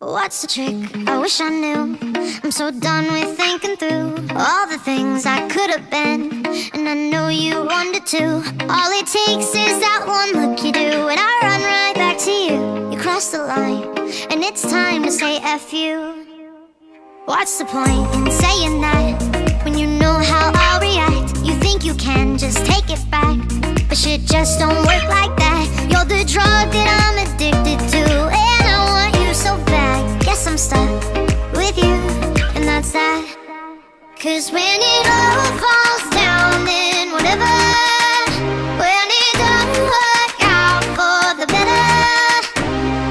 What's the trick? I wish I knew. I'm so done with thinking through all the things I could have been, and I know you wanted to. All it takes is that one look you do, and I run right back to you. You cross the line, and it's time to say F you. What's the point in saying that when you know how I'll react? You think you can just take it back, but shit just don't work like that. You're the drug that I'm addicted to, and I want you so bad. Guess I'm stuck with you, and that's that. Cause when it all falls down, then whatever. When it doesn't work out for the better,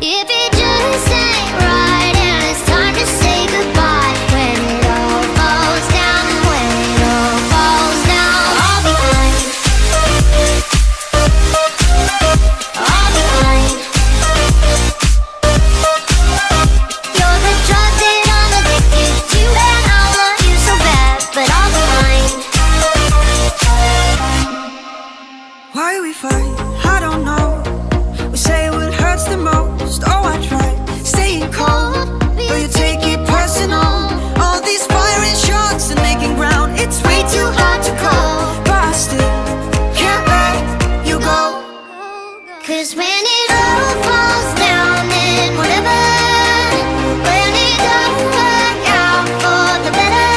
if it just ain't right and it's time to say goodbye. When it all falls down, when it all falls down, I'll be fine. I'll be fine. You're the drug that I'm addicted to, and I want you so bad, but I'll be fine. Why we fight? I don't know. We say what hurts the most. Oh, I try staying cold, but you take it personal. All these firing shots and making ground, it's way too hard to call. But I still can't let you go. Cause when it all falls down, then whatever. When it don't work out for the better,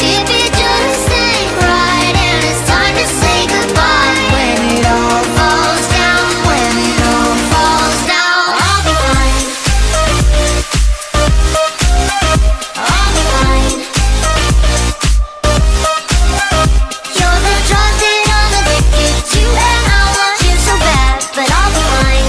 if it just ain't right and it's time to say goodbye. When it all falls down, when it all falls down, I'll be fine. I'll be fine. You're the drug that I'm addicted to, and I want you so bad, but I'll be fine.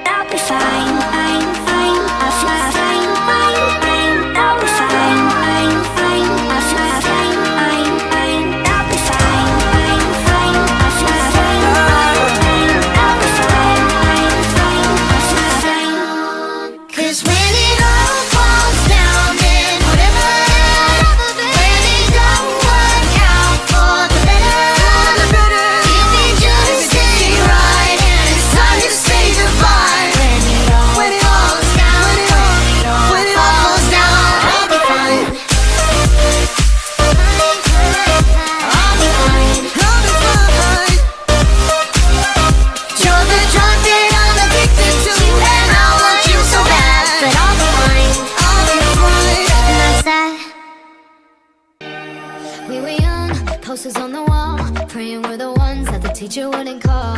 I'll be fine, fine, fine. I'll fly, fine, fine, fine. I'll be fine, fine, fine. I'll fly, fine, fine, fine. I'll be fine, fine, fine. I'll fly, fine, fine, fine. I'll be fine, fine, fine. I'll fly, fine. Cause when it all falls down, then whatever. When it don't work out for the better, if it just ain't right and it's time to say goodbye. When it all falls down, when it all falls down, I'll be fine. I'll be fine. I'll be fine. You're the drug that I'm addicted to, and I want you so bad, but I'll be fine. I'll be fine. And that's that. We were young, posters on the wall, praying we're the ones that the teacher wouldn't call.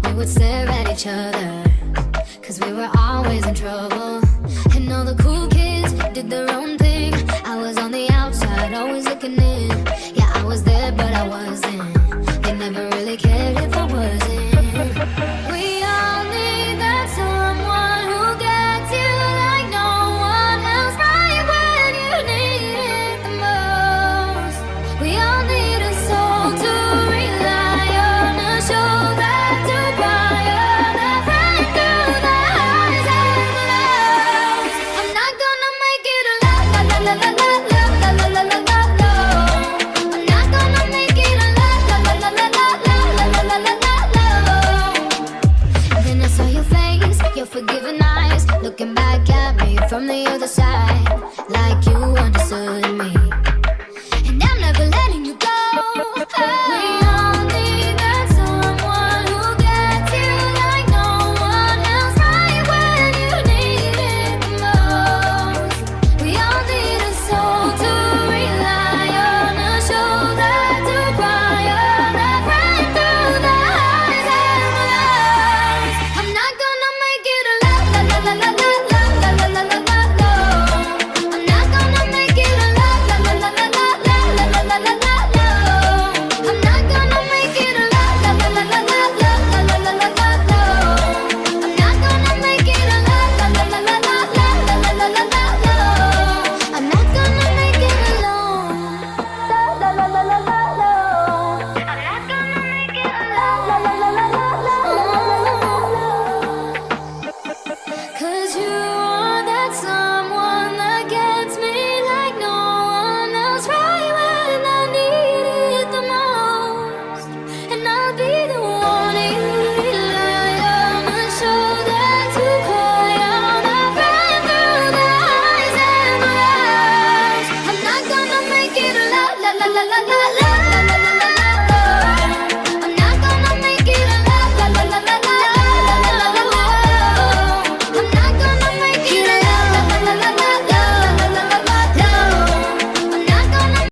We would stare at each other, cause we were always in trouble. And all the cool kids did their own thing. I was on the outside, always looking in. Yeah, I was there, but I wasn't. They never really cared if I wasn't. We all need that someone who gets you like no one else, right when you need it the most. We all need a soul to rely on, a shoulder to cry on, a friend through the highs and the lows. I'm not gonna make it alone, la la la la la la la la la la la la. I'm not gonna make it alone, la la la la la la la la la la la. Then I saw your face, your forgiving eyes, looking back at me from the other side, like you understood me.